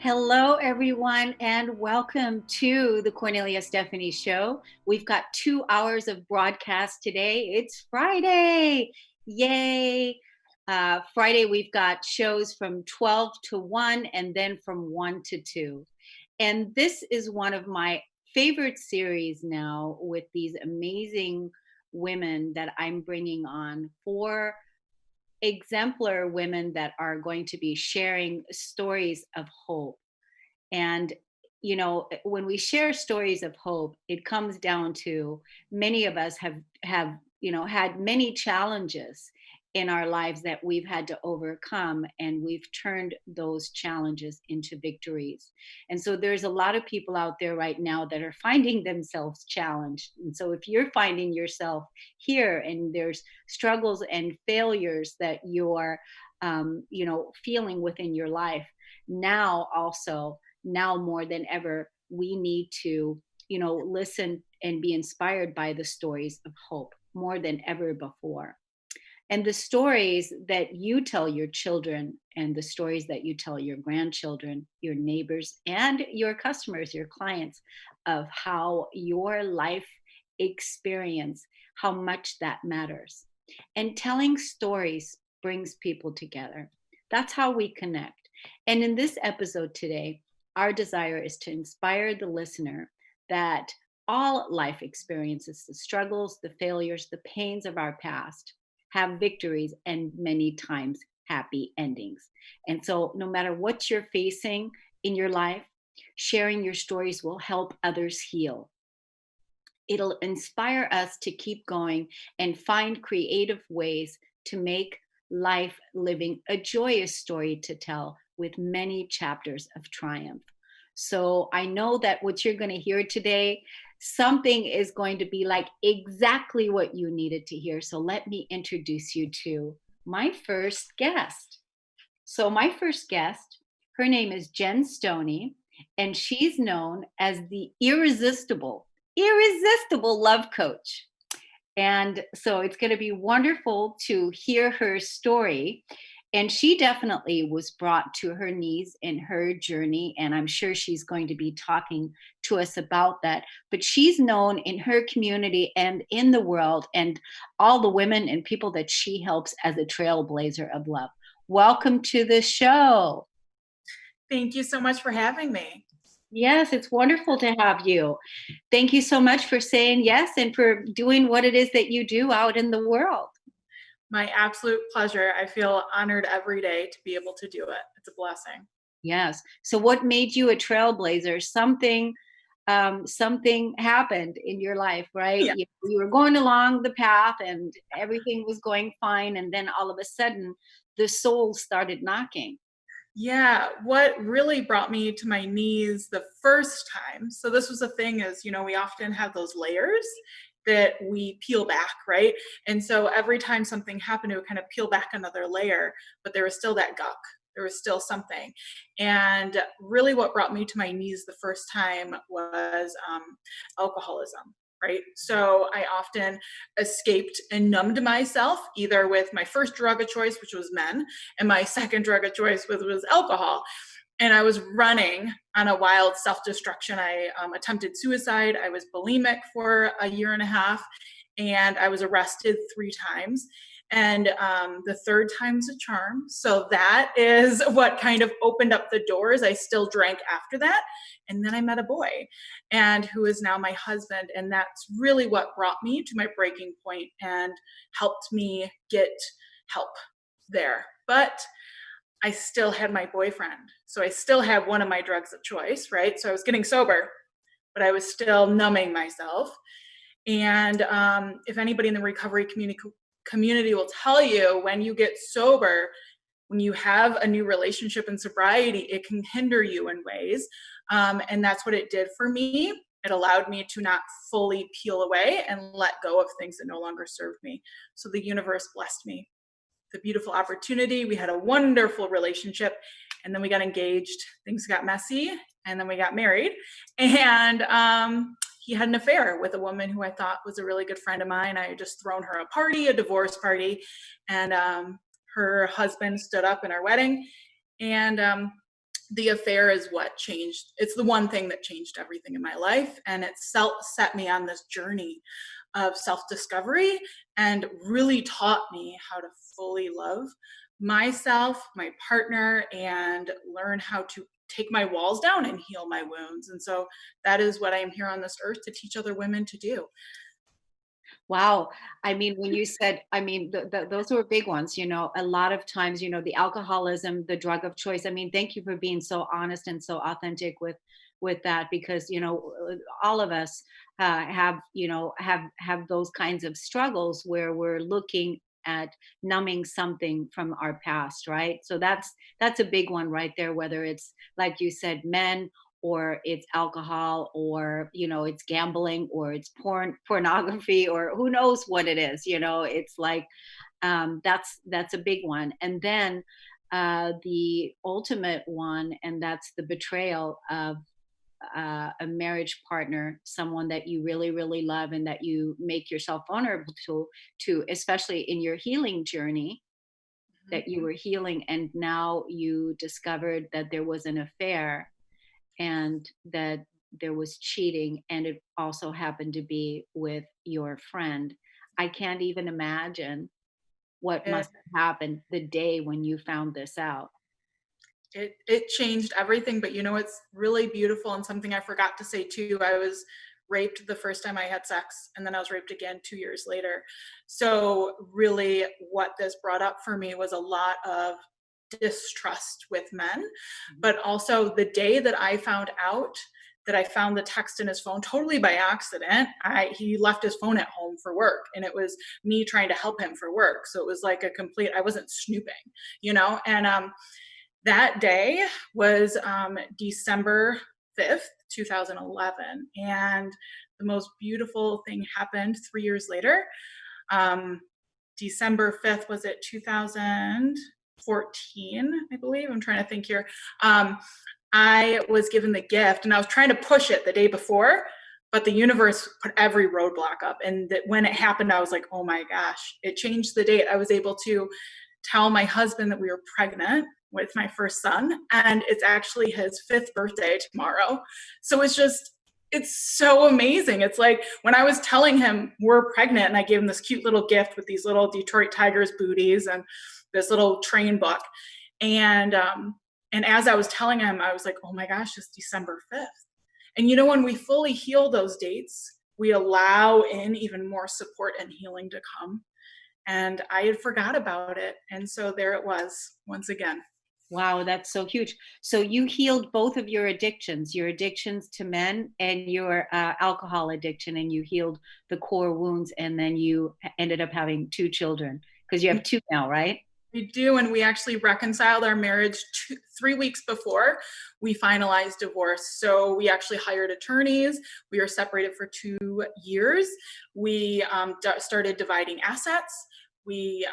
Hello, everyone, and welcome to the Kornelia Stephanie Show. We've got 2 hours of broadcast today. It's Friday. Yay. Friday, we've got shows from 12 to 1 and then from 1 to 2. And this is one of my favorite series now with these amazing women that I'm bringing on for exemplar women that are going to be sharing stories of hope. And when we share stories of hope, it comes down to many of us have had many challenges in our lives that we've had to overcome, and we've turned those challenges into victories. And so there's a lot of people out there right now that are finding themselves challenged. And so if you're finding yourself here and there's struggles and failures that you're feeling within your life, now more than ever, we need to listen and be inspired by the stories of hope more than ever before. And the stories that you tell your children and the stories that you tell your grandchildren, your neighbors, and your customers, your clients, of how your life experience, how much that matters. And telling stories brings people together. That's how we connect. And in this episode today, our desire is to inspire the listener that all life experiences, the struggles, the failures, the pains of our past, have victories and many times happy endings. And so, no matter what you're facing in your life, sharing your stories will help others heal. It'll inspire us to keep going and find creative ways to make life living a joyous story to tell with many chapters of triumph. So I know that what you're going to hear today, something is going to be like exactly what you needed to hear. So let me introduce you to my first guest. So my first guest, her name is Jen Stoney, and she's known as the irresistible love coach. And so it's going to be wonderful to hear her story. And she definitely was brought to her knees in her journey. And I'm sure she's going to be talking to us about that. But she's known in her community and in the world and all the women and people that she helps as a trailblazer of love. Welcome to the show. Thank you so much for having me. Yes, it's wonderful to have you. Thank you so much for saying yes and for doing what it is that you do out in the world. My absolute pleasure. I feel honored every day to be able to do it. It's a blessing. Yes. So what made you a trailblazer? Something happened in your life, right? Yeah. You were going along the path and everything was going fine. And then all of a sudden, the soul started knocking. Yeah. What really brought me to my knees the first time, so this was the thing is, we often have those layers that we peel back, right? And so every time something happened, it would kind of peel back another layer, but there was still that gunk. There was still something. And really what brought me to my knees the first time was alcoholism. Right. So I often escaped and numbed myself either with my first drug of choice, which was men, and my second drug of choice was alcohol. And I was running on a wild self-destruction. I attempted suicide. I was bulimic for a year and a half, and I was arrested 3 times. And the third time's a charm. So that is what kind of opened up the doors. I still drank after that. And then I met a boy, and who is now my husband. And that's really what brought me to my breaking point and helped me get help there. But I still had my boyfriend. So I still had one of my drugs of choice, right? So I was getting sober, but I was still numbing myself. And if anybody in the recovery community will tell you, when you get sober, when you have a new relationship in sobriety, it can hinder you in ways. And that's what it did for me. It allowed me to not fully peel away and let go of things that no longer served me. So the universe blessed me. The beautiful opportunity. We had a wonderful relationship, and then we got engaged. Things got messy, and then we got married. And he had an affair with a woman who I thought was a really good friend of mine. I had just thrown her a party, a divorce party, and her husband stood up in our wedding. And the affair is what changed. It's the one thing that changed everything in my life. And it set me on this journey of self discovery and really taught me how to fully love myself, my partner, and learn how to take my walls down and heal my wounds. And so that is what I am here on this earth to teach other women to do. Wow. I mean, when you said, I mean, those were big ones. A lot of times, the alcoholism, the drug of choice. I mean, thank you for being so honest and so authentic with that, because all of us have those kinds of struggles where we're looking at numbing something from our past, right? So that's a big one right there. Whether it's, like you said, men, or it's alcohol, or it's gambling, or it's pornography, or who knows what it is. It's like, that's a big one. And then the ultimate one, and that's the betrayal of a marriage partner, someone that you really really love and that you make yourself vulnerable to, especially in your healing journey, Mhm. that you were healing, and now you discovered that there was an affair, and that there was cheating, and it also happened to be with your friend. I can't even imagine what It, must have happened the day when you found this out. it changed everything. But it's really beautiful, and something I forgot to say too. I was raped the first time I had sex, and then I was raped again 2 years later. So really, what this brought up for me was a lot of distrust with men. Mhm. But also, the day that I found out, that I found the text in his phone totally by accident. He left his phone at home for work, and it was me trying to help him for work. So it was like a complete. I wasn't snooping. And that day was December 5th, 2011, and the most beautiful thing happened 3 years later. Um, December 5th, was it 2014, I believe? I'm trying to think here. I was given the gift, and I was trying to push it the day before, but the universe put every roadblock up. And that when it happened, I was like, oh my gosh, it changed the date. I was able to tell my husband that we were pregnant with my first son, and it's actually his fifth birthday tomorrow. So it's so amazing. It's like when I was telling him we're pregnant, and I gave him this cute little gift with these little Detroit Tigers booties and this little train book. And as I was telling him, I was like, oh my gosh, it's December 5th. And when we fully heal those dates, we allow in even more support and healing to come. And I had forgot about it. And so there it was once again. Wow, that's so huge. So you healed both of your addictions to men, and your alcohol addiction, and you healed the core wounds, and then you ended up having two children, because you have two now, right? We do, and we actually reconciled our marriage 3 weeks before we finalized divorce. So we actually hired attorneys. We were separated for 2 years. We started dividing assets. We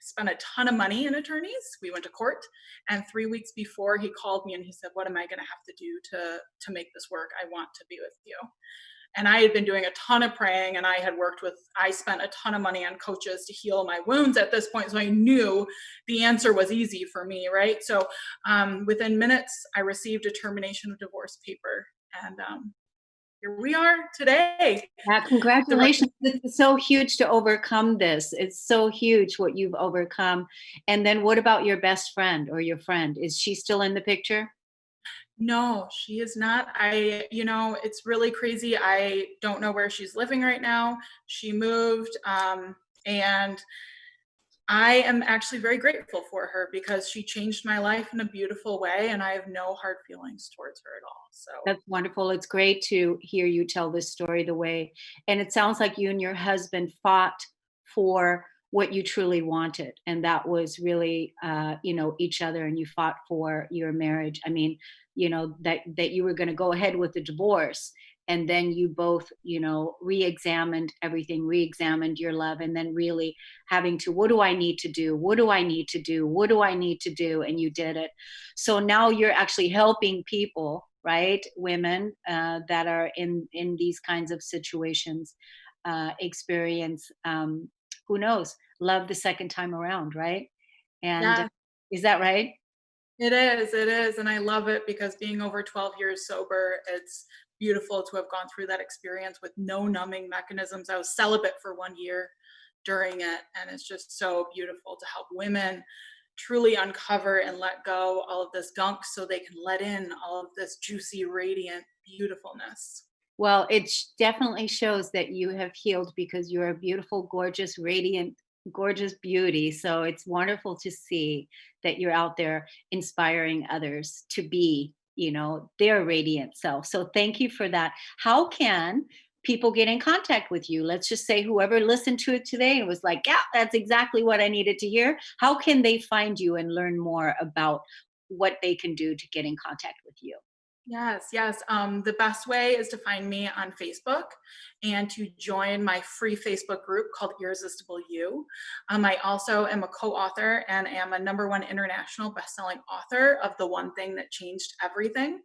spent a ton of money in attorneys. We went to court, and 3 weeks before, he called me and he said, "What am I going to have to do to make this work? I want to be with you." And I had been doing a ton of praying, and I spent a ton of money on coaches to heal my wounds at this point. So I knew the answer was easy for me, right? So within minutes, I received a termination of divorce paper. And here we are today. Yeah, The re- congratulations. It's so huge to overcome this. It's so huge what you've overcome. And then what about your best friend, or your friend? Is she still in the picture? no, she is not. It's really crazy. I don't know where she's living right now. She moved. And I am actually very grateful for her because she changed my life in a beautiful way, and I have no hard feelings towards her at all. So, That's wonderful. It's great to hear you tell this story the way, and it sounds like you and your husband fought for what you truly wanted, and that was really, each other, and you fought for your marriage. I mean, that you were going to go ahead with the divorce, and then you both, re-examined everything, re-examined your love, and then really having to, what do I need to do? What do I need to do? What do I need to do? And you did it. So now you're actually helping people, right? Women that are in these kinds of situations, experience, who knows, love the second time around, right? And yeah, is that right? It is, and I love it because being over 12 years sober, it's beautiful to have gone through that experience with no numbing mechanisms. I was celibate for 1 year during it, and it's just so beautiful to help women truly uncover and let go all of this gunk so they can let in all of this juicy, radiant beautifulness. Well, it definitely shows that you have healed because you're a beautiful, gorgeous, radiant, gorgeous beauty. So it's wonderful to see that you're out there inspiring others to be, their radiant self. So thank you for that. How can people get in contact with you? Let's just say whoever listened to it today and was like, yeah, that's exactly what I needed to hear. How can they find you and learn more about what they can do to get in contact with you? Yes, yes. The best way is to find me on Facebook and to join my free Facebook group called Irresistible You. I also am a co-author and am a #1 international best-selling author of The One Thing That Changed Everything.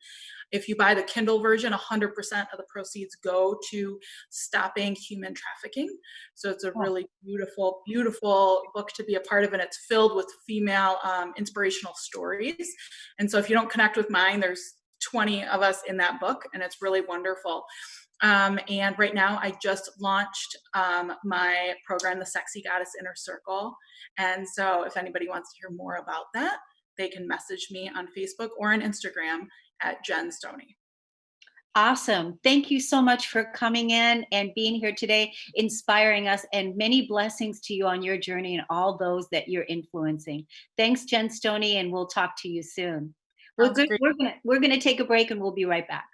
If you buy the Kindle version, 100% of the proceeds go to stopping human trafficking. So it's a Oh, really beautiful, beautiful book to be a part of, and it's filled with female inspirational stories. And so if you don't connect with mine, there's 20 of us in that book, and it's really wonderful. And right now, I just launched my program, The Sexy Goddess Inner Circle. And so, if anybody wants to hear more about that, they can message me on Facebook or on Instagram at Jen Stoney. awesome. Thank you so much for coming in and being here today, inspiring us, and many blessings to you on your journey and all those that you're influencing. Thanks, Jen Stoney, and we'll talk to you soon. We're Sounds good. great. We're gonna take a break and we'll be right back.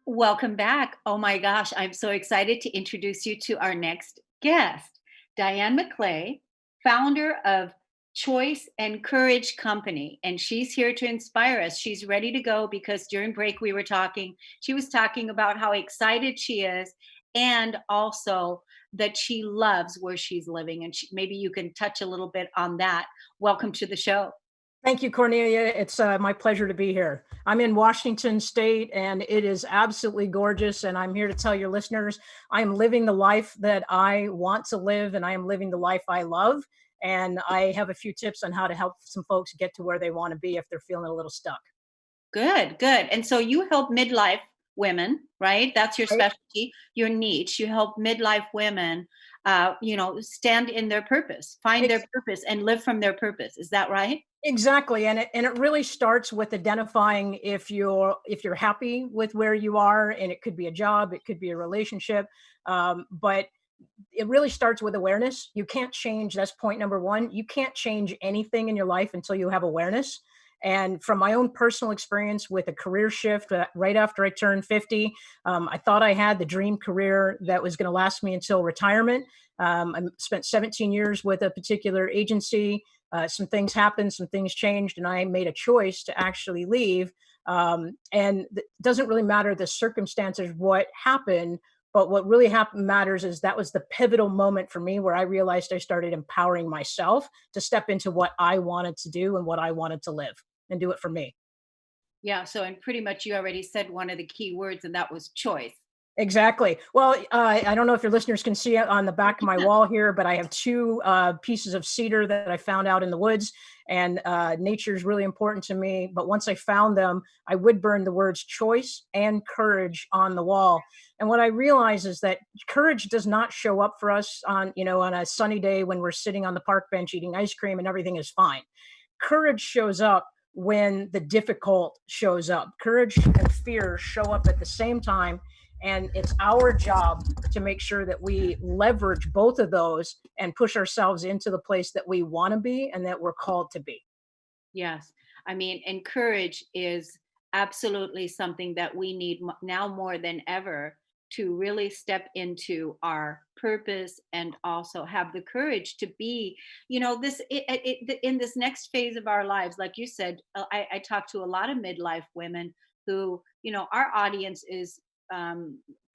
Welcome back. Oh my gosh, I'm so excited to introduce you to our next guest, Diane McClay, founder of Choice and Courage Company. And she's here to inspire us. She's ready to go because during break we were talking, she was talking about how excited she is and also that she loves where she's living. And maybe you can touch a little bit on that. Welcome to the show. Thank you, Cornelia. It's my pleasure to be here. I'm in Washington State, and it is absolutely gorgeous. And I'm here to tell your listeners I am living the life that I want to live, and I am living the life I love. And I have a few tips on how to help some folks get to where they want to be if they're feeling a little stuck. Good, good. And so you help midlife women, right? That's your Right? specialty, your niche. You help midlife women, stand in their purpose, find their Ex- purpose, and live from their purpose. Is that right? Exactly, and it really starts with identifying if you're happy with where you are, and it could be a job, it could be a relationship, but it really starts with awareness. You can't change. That's point number one. You can't change anything in your life until you have awareness. And from my own personal experience with a career shift right after I turned 50, I thought I had the dream career that was going to last me until retirement. I spent 17 years with a particular agency. Some things happened, some things changed, and I made a choice to actually leave. And it doesn't really matter the circumstances, what happened, but what really matters is that was the pivotal moment for me where I realized I started empowering myself to step into what I wanted to do and what I wanted to live and do it for me. Yeah. So, and pretty much you already said one of the key words, and that was choice. Exactly. Well, I don't know if your listeners can see it on the back of my wall here, but I have two pieces of cedar that I found out in the woods, and nature is really important to me. But once I found them, I would burn the words choice and courage on the wall. And what I realize is that courage does not show up for us on a sunny day when we're sitting on the park bench eating ice cream and everything is fine. Courage shows up when the difficult shows up. Courage and fear show up at the same time. And it's our job to make sure that we leverage both of those and push ourselves into the place that we want to be and that we're called to be. Yes. I mean, and courage is absolutely something that we need now more than ever to really step into our purpose and also have the courage to be, in this next phase of our lives. Like you said, I talk to a lot of midlife women who, our audience is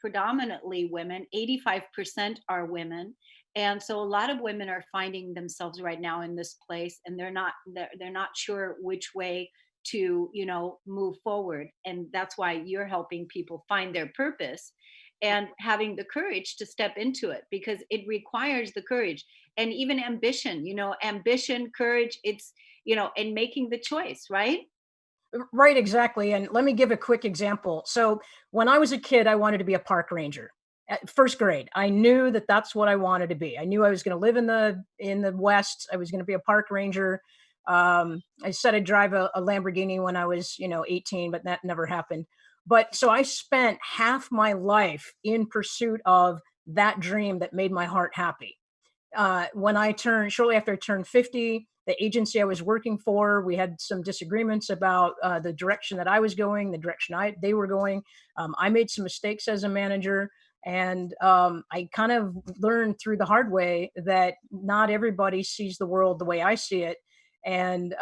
predominantly women, 85% are women, and so a lot of women are finding themselves right now in this place, and they're not sure which way to move forward, and that's why you're helping people find their purpose. and having the courage to step into it, because it requires the courage. And even ambition, ambition, courage, it's, and making the choice, right? Right, exactly. And let me give a quick example. So when I was a kid, I wanted to be a park ranger. At first grade, I knew that that's what I wanted to be. I knew I was going to live in the West. I was going to be a park ranger. I said I'd drive a Lamborghini when I was, 18, but that never happened. But so I spent half my life in pursuit of that dream that made my heart happy. When I turned shortly after I turned 50, the agency I was working for, we had some disagreements about the direction that I was going, the direction they were going. I made some mistakes as a manager, and I kind of learned through the hard way that not everybody sees the world the way I see it. And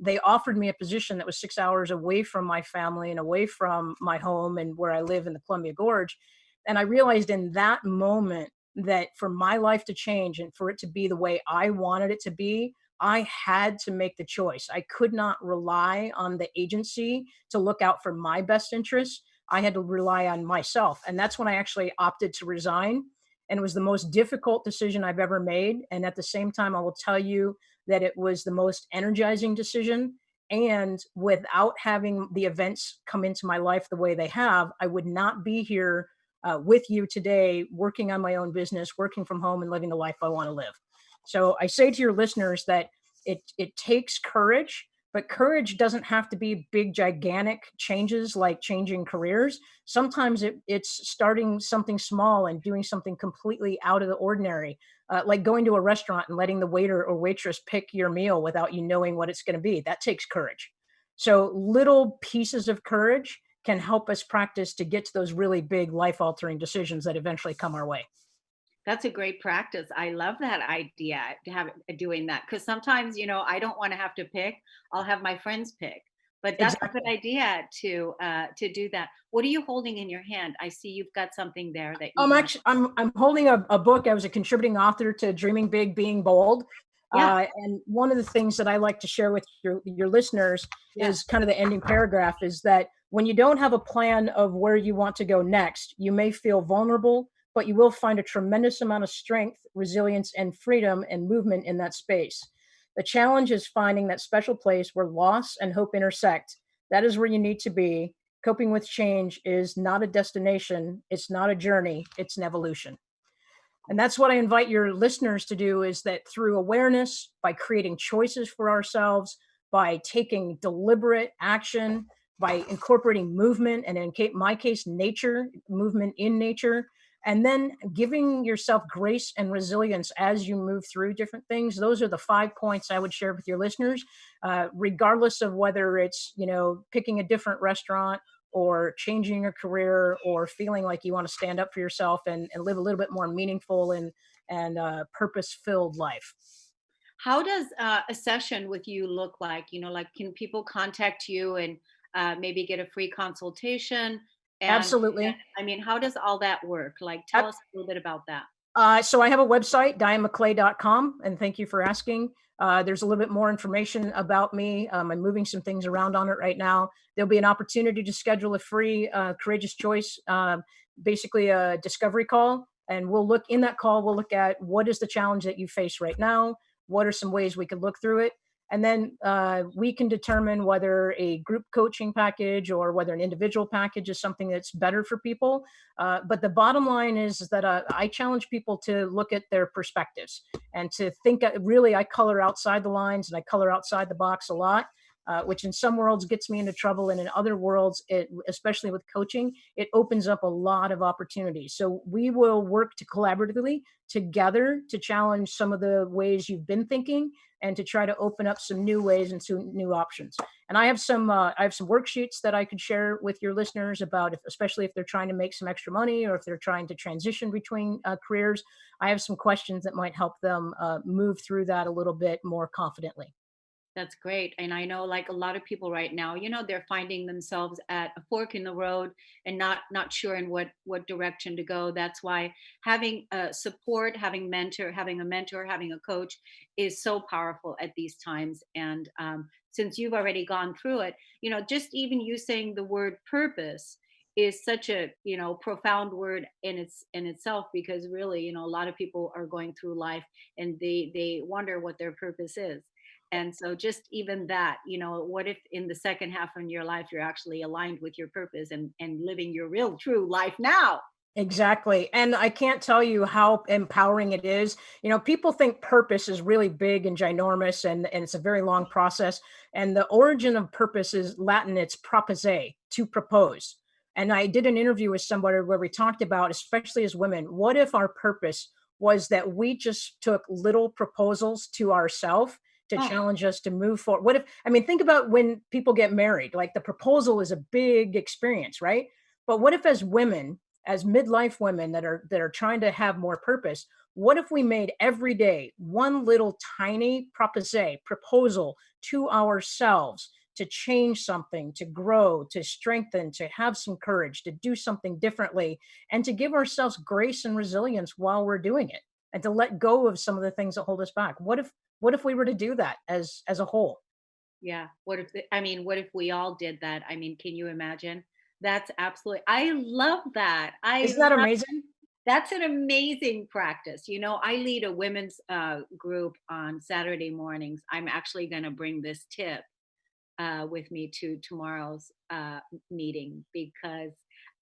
they offered me a position that was 6 hours away from my family and away from my home and where I live in the Columbia Gorge. And I realized in that moment that for my life to change and for it to be the way I wanted it to be, I had to make the choice. I could not rely on the agency to look out for my best interests. I had to rely on myself. And that's when I actually opted to resign. And it was the most difficult decision I've ever made. And at the same time, I will tell you that it was the most energizing decision. And without having the events come into my life the way they have, I would not be here with you today, working on my own business, working from home, and living the life I want to live. So I say to your listeners that it takes courage, but courage doesn't have to be big, gigantic changes like changing careers. Sometimes it's starting something small and doing something completely out of the ordinary, like going to a restaurant and letting the waiter or waitress pick your meal without you knowing what it's going to be. That takes courage. So little pieces of courage can help us practice to get to those really big life altering decisions that eventually come our way. That's a great practice. I love that idea to have doing that, because sometimes, I don't want to have to pick. I'll have my friends pick. But that's a good Exactly. idea to do that. What are you holding in your hand? I see you've got something there that you I'm want. actually I'm holding a book. I was a contributing author to Dreaming Big, Being Bold. Yeah, And one of the things that I like to share with your listeners yeah. is kind of the ending paragraph is that when you don't have a plan of where you want to go next, you may feel vulnerable, but you will find a tremendous amount of strength, resilience, and freedom and movement in that space. The challenge is finding that special place where loss and hope intersect. That is where you need to be. Coping with change is not a destination, it's not a journey, it's an evolution. And that's what I invite your listeners to do is that through awareness, by creating choices for ourselves, by taking deliberate action, by incorporating movement, and in my case, nature, movement in nature, and then giving yourself grace and resilience as you move through different things. Those are the 5 points I would share with your listeners, regardless of whether it's, picking a different restaurant or changing your career or feeling like you want to stand up for yourself and live a little bit more meaningful and purpose filled life. How does a session with you look like? Like, can people contact you and maybe get a free consultation? And Absolutely. I mean, how does all that work? Like, tell us a little bit about that. So I have a website, dianemcclay.com, and thank you for asking. There's a little bit more information about me. I'm moving some things around on it right now. There'll be an opportunity to schedule a free Courageous Choice, basically a discovery call. And we'll look in that call, we'll look at what is the challenge that you face right now? What are some ways we could look through it? And then we can determine whether a group coaching package or whether an individual package is something that's better for people. But the bottom line is that I challenge people to look at their perspectives and to think really, I color outside the lines and I color outside the box a lot. Which in some worlds gets me into trouble, and in other worlds, especially with coaching, it opens up a lot of opportunities. So we will work to collaboratively together to challenge some of the ways you've been thinking and to try to open up some new ways and some new options. And I have some worksheets that I could share with your listeners about, especially if they're trying to make some extra money or if they're trying to transition between careers. I have some questions that might help them move through that a little bit more confidently. That's great. And I know, like, a lot of people right now, they're finding themselves at a fork in the road and not sure in what direction to go. That's why having support, having a mentor, having a coach is so powerful at these times. And since you've already gone through it, just even you saying the word purpose is such a, profound word in itself, because really, a lot of people are going through life and they wonder what their purpose is. And so just even that, what if in the second half of your life you're actually aligned with your purpose and living your real true life now? Exactly. And I can't tell you how empowering it is. People think purpose is really big and ginormous, and it's a very long process. And the origin of purpose is Latin, it's proposere, to propose. And I did an interview with somebody where we talked about, especially as women, what if our purpose was that we just took little proposals to ourselves to Oh, challenge us to move forward? What if, I mean, think about when people get married, like the proposal is a big experience, right? But what if as women, as midlife women that are trying to have more purpose, what if we made every day one little tiny proposal to ourselves to change something, to grow, to strengthen, to have some courage, to do something differently, and to give ourselves grace and resilience while we're doing it, and to let go of some of the things that hold us back? What if we were to do that as a whole? yeah. What if we all did that? I mean, can you imagine? That's absolutely, I love that. Isn't that amazing? That's an amazing practice. I lead a women's group on Saturday mornings. I'm actually going to bring this tip with me to tomorrow's meeting, because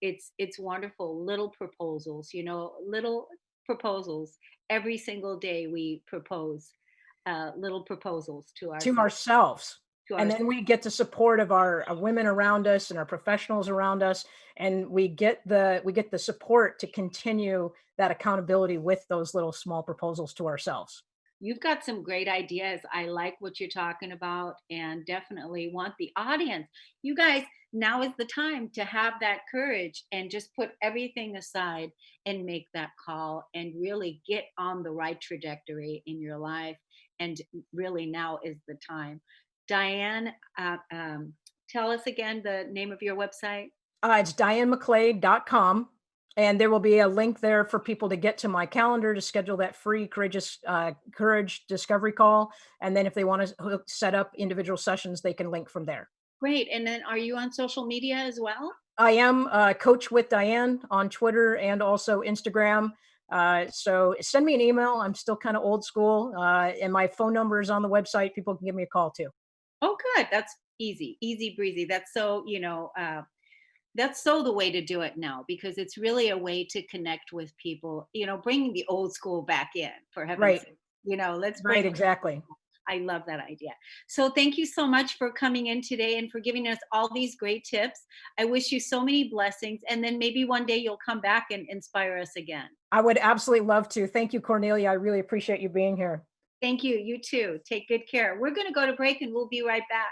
it's wonderful. Little proposals, little proposals. Every single day we propose little proposals to To ourselves. ourselves. To And our then we get the support of our women around us and our professionals around us, and we get the support to continue that accountability with those little small proposals to ourselves. You've got some great ideas. I like what you're talking about, and definitely want the audience. You guys, now is the time to have that courage and just put everything aside and make that call and really get on the right trajectory in your life. And really, now is the time. Diane, tell us again the name of your website. It's dianemcclade.com. And there will be a link there for people to get to my calendar to schedule that free courage discovery call. And then if they want to set up individual sessions, they can link from there. Great. And then are you on social media as well? I am Coach with Diane on Twitter and also Instagram. So send me an email. I'm still kind of old school, and my phone number is on the website. People can give me a call too. Oh, good. That's easy, easy breezy. That's so the way to do it now, because it's really a way to connect with people, bringing the old school back in, for heaven's Right, sake. Let's bring, right, exactly. I love that idea. So thank you so much for coming in today and for giving us all these great tips. I wish you so many blessings. And then maybe one day you'll come back and inspire us again. I would absolutely love to. Thank you, Cornelia. I really appreciate you being here. Thank you. You too. Take good care. We're going to go to break and we'll be right back.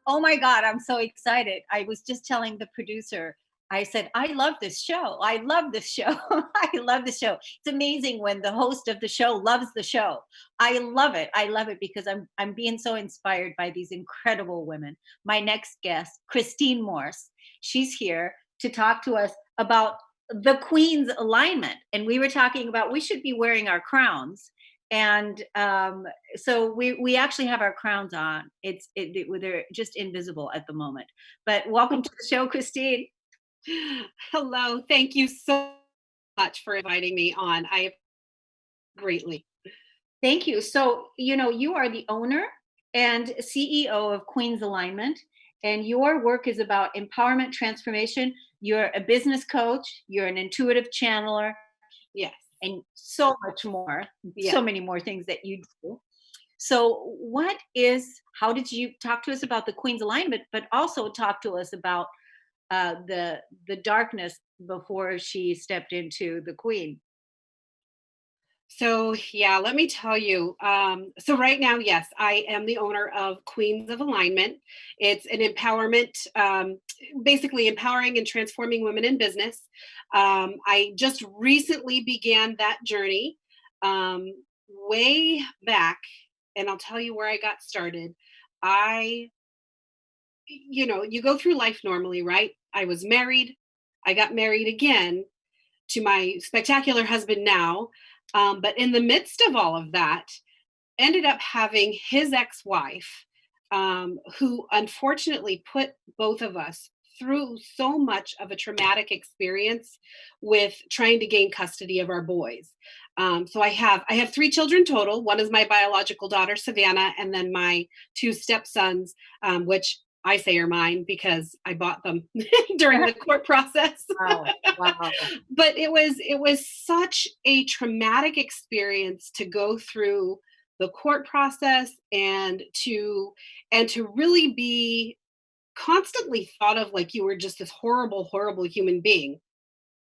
Oh my God, I'm so excited. I was just telling the producer, I said, I love this show. I love this show. I love the show. It's amazing when the host of the show loves the show. I love it. I love it because I'm being so inspired by these incredible women. My next guest, Christine Morse, she's here to talk to us about the Queen's alignment. And we were talking about we should be wearing our crowns. And so we actually have our crowns on. They're just invisible at the moment. But welcome to the show, Christine. Hello. Thank you so much for inviting me on. I greatly. Thank you. So, you are the owner and CEO of Queen's Alignment, and your work is about empowerment transformation. You're a business coach, you're an intuitive channeler, Yes. and so much more, Yeah. so many more things that you do. So, how did you talk to us about the Queen's Alignment, but also talk to us about the darkness before she stepped into the Queen? So, yeah, let me tell you. So, right now, yes, I am the owner of Queens of Alignment. It's an empowerment, basically empowering and transforming women in business. I just recently began that journey um, way back, and I'll tell you where I got started. I, you go through life normally, right? I was married. I got married again to my spectacular husband now. But in the midst of all of that, ended up having his ex-wife, who unfortunately put both of us through so much of a traumatic experience with trying to gain custody of our boys. So I have 3 children total. One is my biological daughter Savannah, and then my 2 stepsons, which I say are mine because I bought them during the court process. Wow. Wow. But it was such a traumatic experience to go through the court process, and to really be constantly thought of like you were just this horrible, horrible human being.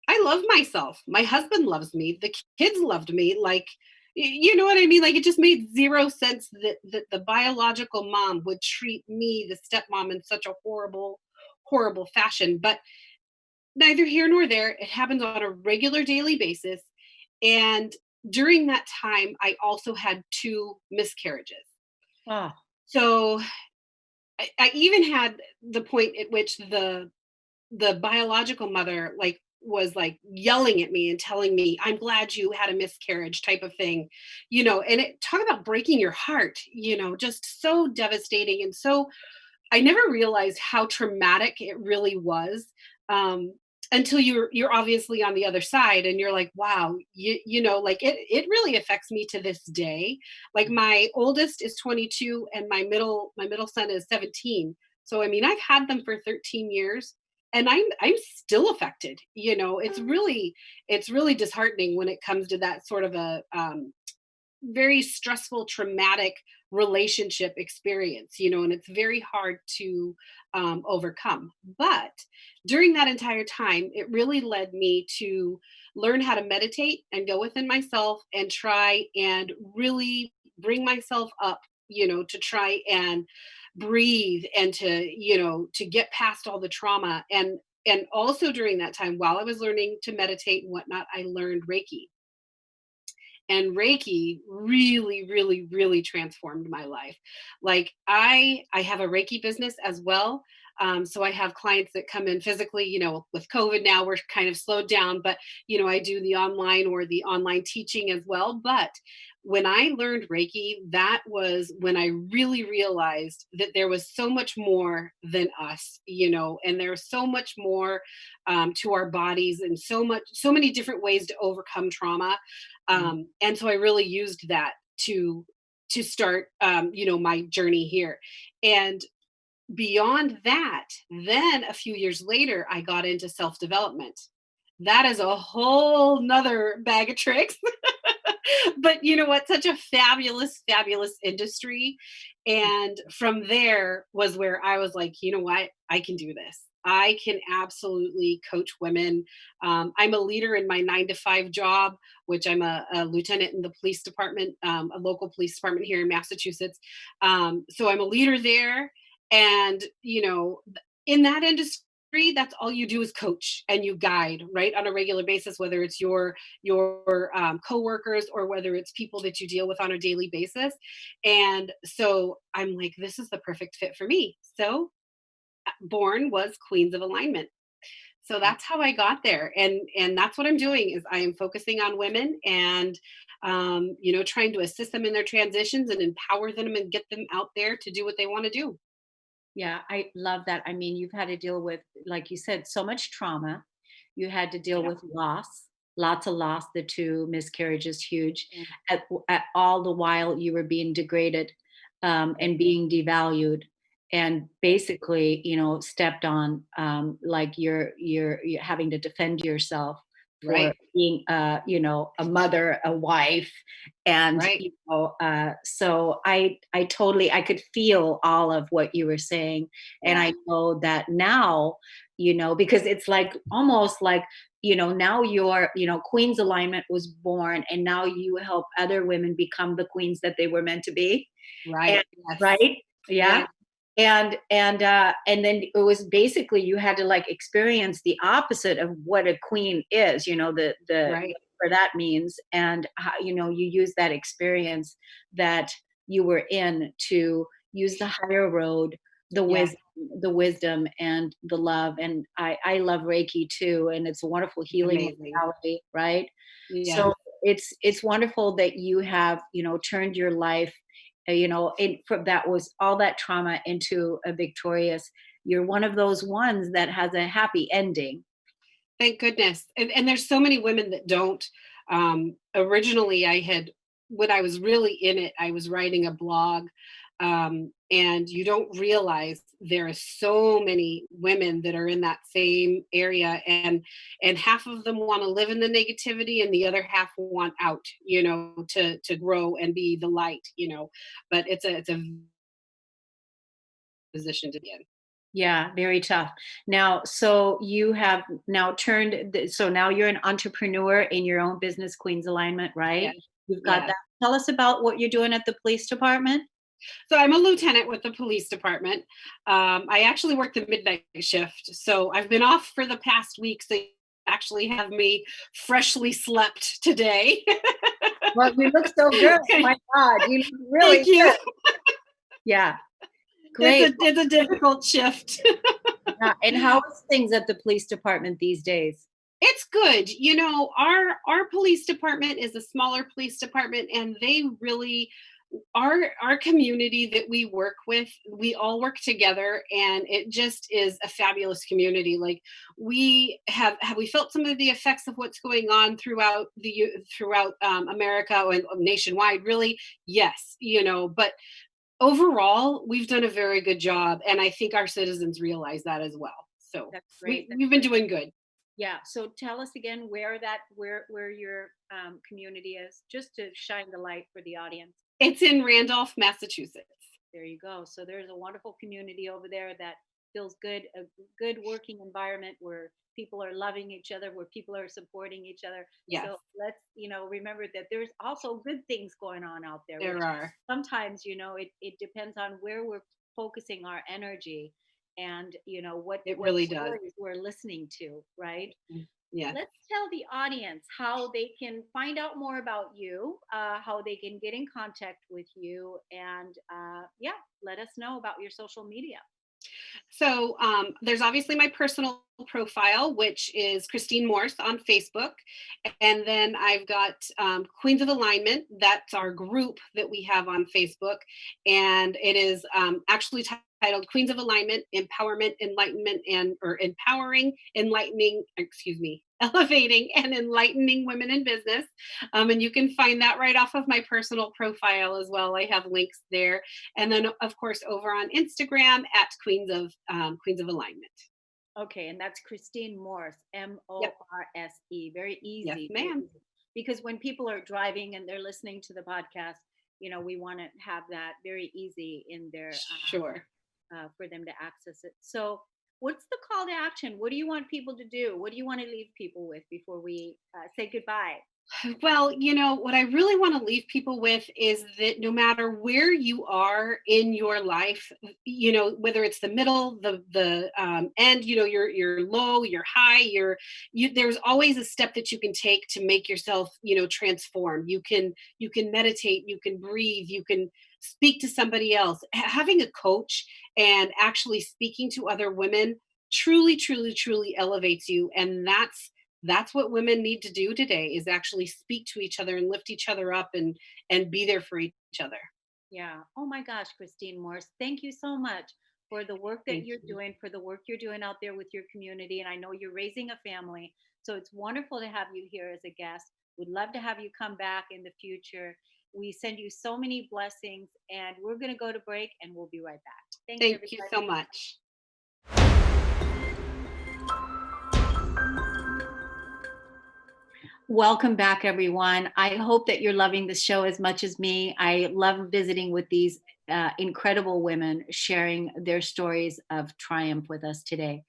I love myself. My husband loves me. The kids loved me. Like, you know what I mean? Like, it just made zero sense that the biological mom would treat me, the stepmom, in such a horrible, horrible fashion. But neither here nor there. It happens on a regular daily basis. And during that time, I also had 2 miscarriages. Oh, So I even had the point at which the biological mother like was like yelling at me and telling me, I'm glad you had a miscarriage, type of thing, and it talk about breaking your heart, just so devastating. And so I never realized how traumatic it really was, um, until you're obviously on the other side, and you're like, wow, like it really affects me to this day. Like, my oldest is 22, and my middle son is 17. So I mean, I've had them for 13 years, and I'm still affected. It's really disheartening when it comes to that sort of a very stressful, traumatic relationship experience, and it's very hard to overcome. But during that entire time, it really led me to learn how to meditate and go within myself and try and really bring myself up, to try and breathe, and to get past all the trauma. And also during that time, while I was learning to meditate and whatnot, I learned Reiki. And Reiki really, really, really transformed my life. Like, I have a Reiki business as well. So I have clients that come in physically. With COVID now, we're kind of slowed down, but I do the online teaching as well. But when I learned Reiki, that was when I really realized that there was so much more than us, and there's so much more to our bodies, and so many different ways to overcome trauma. And so I really used that to start, my journey here. And beyond that, then a few years later, I got into self-development. That is a whole nother bag of tricks. But you know what? Such a fabulous, fabulous industry. And from there was where I was like, you know what? I can do this. I can absolutely coach women. I'm a leader in my 9 to 5 job, which I'm a lieutenant in the police department, a local police department here in Massachusetts. So I'm a leader there. And, in that industry, that's all you do is coach and you guide, right, on a regular basis, whether it's your coworkers, or whether it's people that you deal with on a daily basis. And so I'm like, this is the perfect fit for me. So born was Queens of Alignment. So that's how I got there. And that's what I'm doing, is I am focusing on women, and trying to assist them in their transitions and empower them and get them out there to do what they want to do. yeah, I love that. I mean, you've had to deal with, like you said, so much trauma. You had to deal Yeah. with loss, lots of loss. The 2 miscarriages, huge. Yeah. At all the while, you were being degraded, and being devalued, and basically, stepped on. Like you're having to defend yourself for Right. being, a mother, a wife, and Right. so I totally, I could feel all of what you were saying. And Yeah. I know that now, because it's like almost like, now you're, Queen's Alignment was born, and now you help other women become the queens that they were meant to be. And Right. Yes. right, yeah. Yeah. And then it was basically, you had to like experience the opposite of what a queen is, the Right. whatever that means. And how, you use that experience that you were in to use the higher road, the Yes. wisdom, and the love. And I love Reiki too, and it's a wonderful It's healing amazing. modality, right? Yeah. So it's wonderful that you have, turned your life, from that was all that trauma into a victorious. You're one of those ones that has a happy ending. Thank goodness. And there's so many women that don't. Originally, when I was really in it, I was writing a blog. And you don't realize there are so many women that are in that same area, and half of them want to live in the negativity and the other half want out, to grow and be the light, but it's a position to be in. Yeah, very tough. Now, so you have now so now you're an entrepreneur in your own business, Queen's Alignment, right? Yes. You've got Yes. that. Tell us about what you're doing at the police department. So I'm a lieutenant with the police department. I actually work the midnight shift, so I've been off for the past week. So you actually have me freshly slept today. Well, you look so good. My God, you look really Thank you. good. Yeah, great. It's a difficult shift. Yeah. And how is things at the police department these days? It's good. Our police department is a smaller police department, and they really, our community that we work with, we all work together, and it just is a fabulous community. Like, we felt some of the effects of what's going on throughout America and nationwide, really? Yes, but overall we've done a very good job, and I think our citizens realize that as well. So That's great. we've been doing good. Yeah. So tell us again where your community is, just to shine the light for the audience. It's in Randolph, Massachusetts. There you go. So there's a wonderful community over there that feels good, a good working environment where people are loving each other, where people are supporting each other. Yes. So let's, remember that there's also good things going on out there. There which are. Sometimes, it depends on where we're focusing our energy and, It what really does. stories we're listening to, right? Yeah. Let's tell the audience how they can find out more about you, how they can get in contact with you, and yeah, let us know about your social media. So there's obviously my personal profile, which is Christine Morse on Facebook. And then I've got Queens of Alignment. That's our group that we have on Facebook. And it is actually titled Queens of Alignment, Empowerment, Enlightenment, or Empowering, Enlightening, excuse me, Elevating and Enlightening Women in Business. And you can find that right off of my personal profile as well. I have links there. And then, of course, over on Instagram at Queens of Alignment. Okay, and that's Christine Morse, Morse. Very easy. Yes, ma'am. Because when people are driving and they're listening to the podcast, we want to have that very easy in their Sure. For them to access it. So, what's the call to action? What do you want people to do? What do you want to leave people with before we say goodbye? Well, what I really want to leave people with is that no matter where you are in your life, whether it's the middle, the end, you're low, you're high, there's always a step that you can take to make yourself, transform. You can meditate, you can breathe, you can speak to somebody else. Having a coach and actually speaking to other women truly, truly, truly elevates you, and that's what women need to do today, is actually speak to each other and lift each other up and be there for each other. Yeah. Oh my gosh, Christine Morse, thank you so much for the work that Thank you're you. doing, for the work you're doing out there with your community. And I know you're raising a family. So it's wonderful to have you here as a guest. We'd love to have you come back in the future. We send you so many blessings, and we're going to go to break, and we'll be right back. Thanks, Thank everybody. you so much. Welcome back, everyone. I hope that you're loving the show as much as me. I love visiting with these incredible women sharing their stories of triumph with us today.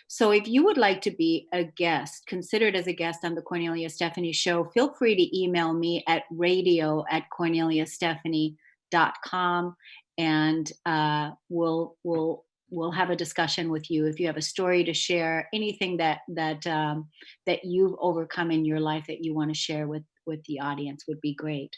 So if you would like to be a guest, considered as a guest on the Kornelia Stephanie Show, feel free to email me at radio@korneliastephanie.com, and we'll have a discussion with you. If you have a story to share, anything that you've overcome in your life that you want to share with the audience would be great.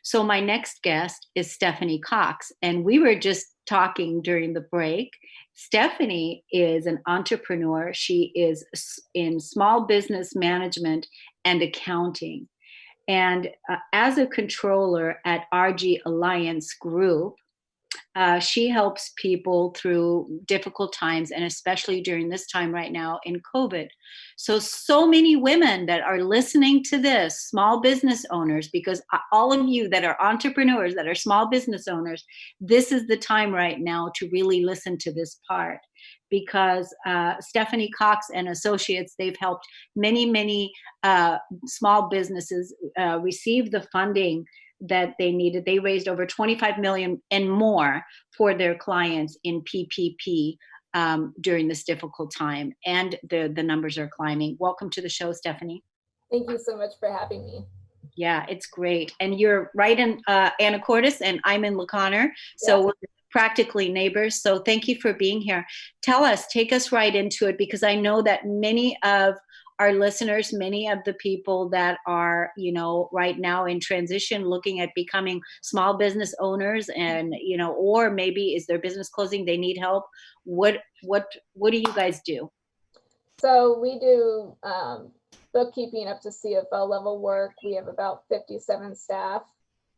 So my next guest is Stephanie Cox, and we were just talking during the break. Stephanie is an entrepreneur. She is in small business management and accounting. And as a controller at RG Alliance Group, she helps people through difficult times, and especially during this time right now in COVID. So many women that are listening to this, small business owners, because all of you that are entrepreneurs, that are small business owners, this is the time right now to really listen to this part, because Stephanie Cox and Associates, they've helped many small businesses receive the funding that they needed. They raised over 25 million and more for their clients in PPP during this difficult time, and the numbers are climbing. Welcome to the show, Stephanie. Thank you so much for having me. Yeah, it's great. And you're right in Anacortes, and I'm in La Conner, so we're practically neighbors. So thank you for being here. Take us right into it, because I know that many of our listeners, many of the people that are, right now in transition, looking at becoming small business owners, and, or maybe is their business closing, they need help. What do you guys do? So we do bookkeeping up to CFO level work. We have about 57 staff,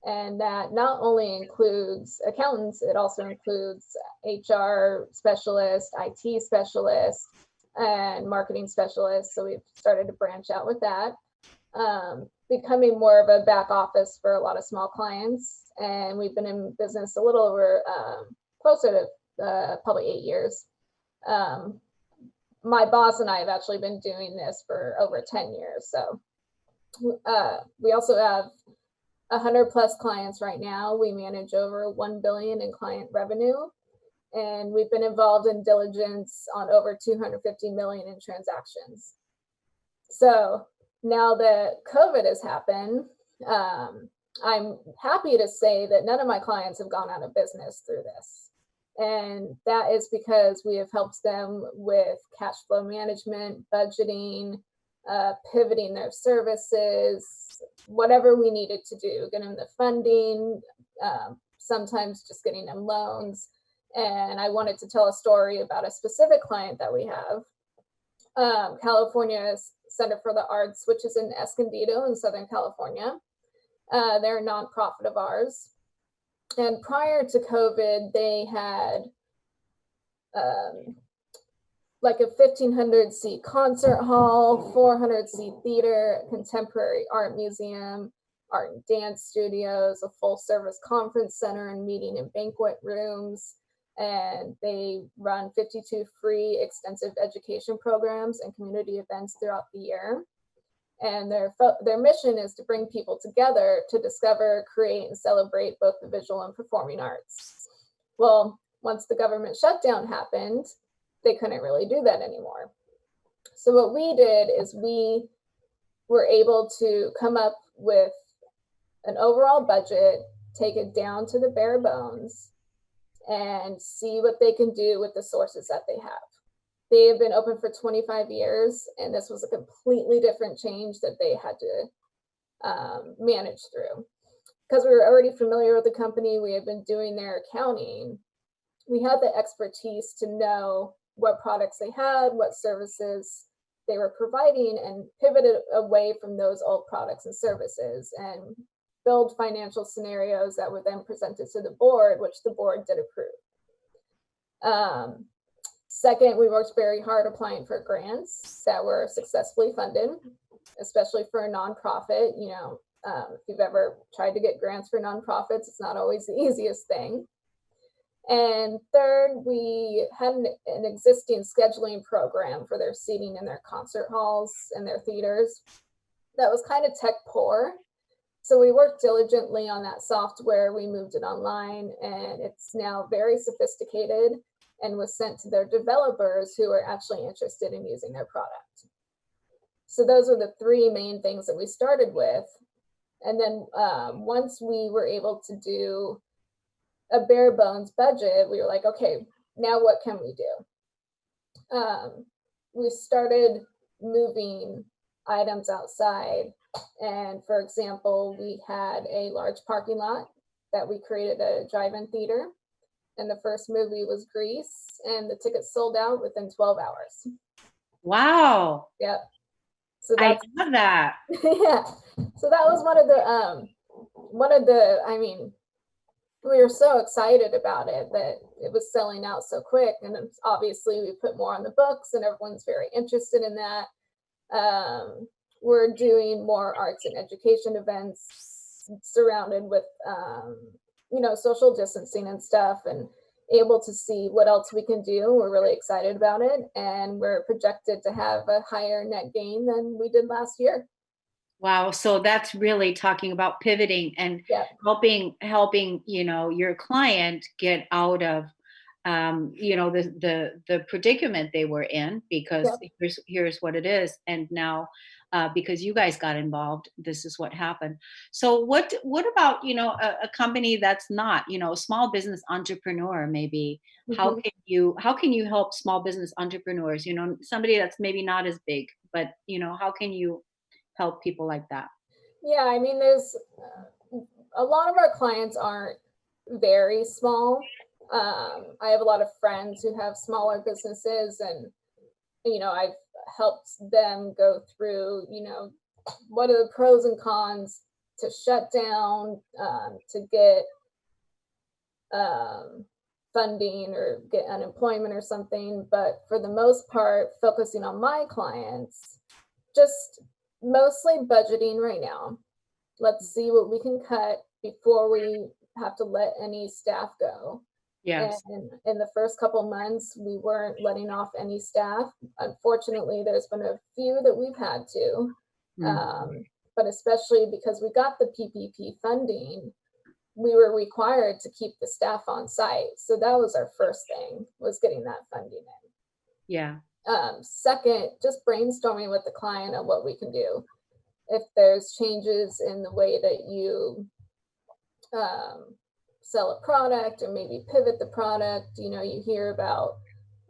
and that not only includes accountants, it also includes HR specialists, IT specialists, and marketing specialists. So we've started to branch out with that, becoming more of a back office for a lot of small clients. And we've been in business a little over closer to probably 8 years. My boss and I have actually been doing this for over 10 years. So we also have 100 plus clients right now. We manage over 1 billion in client revenue. And we've been involved in diligence on over 250 million in transactions. So now that COVID has happened, I'm happy to say that none of my clients have gone out of business through this. And that is because we have helped them with cash flow management, budgeting, pivoting their services, whatever we needed to do, getting them the funding, sometimes just getting them loans. And I wanted to tell a story about a specific client that we have. California Center for the Arts, which is in Escondido in Southern California. They're a nonprofit of ours. And prior to COVID, they had like a 1,500 seat concert hall, 400 seat theater, contemporary art museum, art and dance studios, a full service conference center and meeting and banquet rooms. And they run 52 free extensive education programs and community events throughout the year. And their mission is to bring people together to discover, create, and celebrate both the visual and performing arts. Well, once the government shutdown happened, they couldn't really do that anymore. So what we did is we were able to come up with an overall budget, take it down to the bare bones, and see what they can do with the sources that they have. They have been open for 25 years, and this was a completely different change that they had to manage through. Because we were already familiar with the company, we had been doing their accounting, we had the expertise to know what products they had, what services they were providing, and pivoted away from those old products and services and build financial scenarios that were then presented to the board, which the board did approve. Second, we worked very hard applying for grants that were successfully funded, especially for a nonprofit. If you've ever tried to get grants for nonprofits, it's not always the easiest thing. And third, we had an existing scheduling program for their seating in their concert halls and their theaters that was kind of tech poor. So we worked diligently on that software. We moved it online, and it's now very sophisticated and was sent to their developers who are actually interested in using their product. So those were the three main things that we started with. And then once we were able to do a bare bones budget, we were like, okay, now what can we do? We started moving items outside. And for example, we had a large parking lot that we created a drive-in theater. And the first movie was Grease, and the tickets sold out within 12 hours. Wow. Yep. So I love that. Yeah. So that was I mean, we were so excited about it that it was selling out so quick. And obviously we put more on the books and everyone's very interested in that. We're doing more arts and education events surrounded with, social distancing and stuff, and able to see what else we can do. We're really excited about it. And we're projected to have a higher net gain than we did last year. Wow. So that's really talking about pivoting and Yeah. helping, your client get out of, the predicament they were in, because here's what it is. And now, because you guys got involved, this is what happened. So what about, a company that's not, a small business entrepreneur, maybe, how can you help small business entrepreneurs, somebody that's maybe not as big, but, how can you help people like that? Yeah, I mean, there's a lot of our clients aren't very small. I have a lot of friends who have smaller businesses, and I've helped them go through, what are the pros and cons to shut down, to get funding or get unemployment or something. But for the most part, focusing on my clients, just mostly budgeting right now. Let's see what we can cut before we have to let any staff go. Yes. And in the first couple months, we weren't letting off any staff. Unfortunately, there's been a few that we've had to, but especially because we got the PPP funding, we were required to keep the staff on site. So that was our first thing, was getting that funding in. Yeah. Second, just brainstorming with the client on what we can do. If there's changes in the way that you sell a product, or maybe pivot the product, you hear about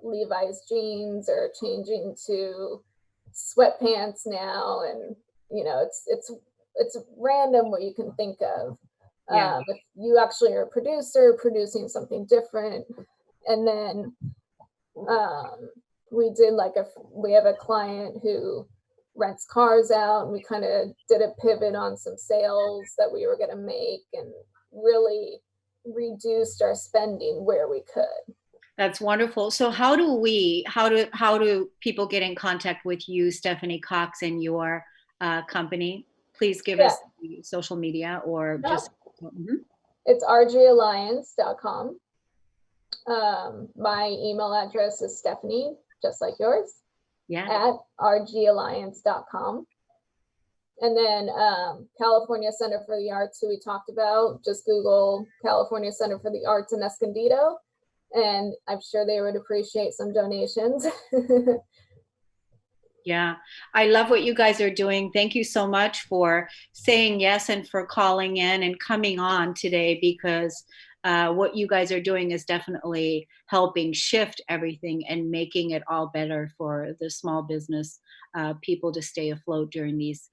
Levi's jeans are changing to sweatpants now, and it's random what you can think of. If you actually are a producer producing something different. And then we have a client who rents cars out, and we kind of did a pivot on some sales that we were going to make, and really reduced our spending where we could. That's wonderful. So how do people get in contact with you, Stephanie Cox, and your company? Please give us the social media, or just. It's rgalliance.com. My email address is Stephanie, just like yours, at rgalliance.com. And then California Center for the Arts, who we talked about, just Google California Center for the Arts in Escondido, and I'm sure they would appreciate some donations. Yeah, I love what you guys are doing. Thank you so much for saying yes and for calling in and coming on today, because what you guys are doing is definitely helping shift everything and making it all better for the small business people to stay afloat during these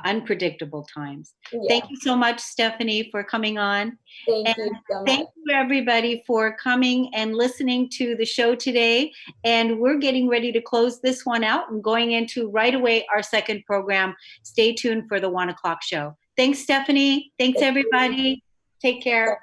unpredictable times. Thank you so much, Stephanie, for coming on. Thank you so much. Thank you, everybody, for coming and listening to the show today. And we're getting ready to close this one out and going into right away our second program. Stay tuned for the 1 o'clock show. Thanks, Stephanie. Thanks, everybody. Take care.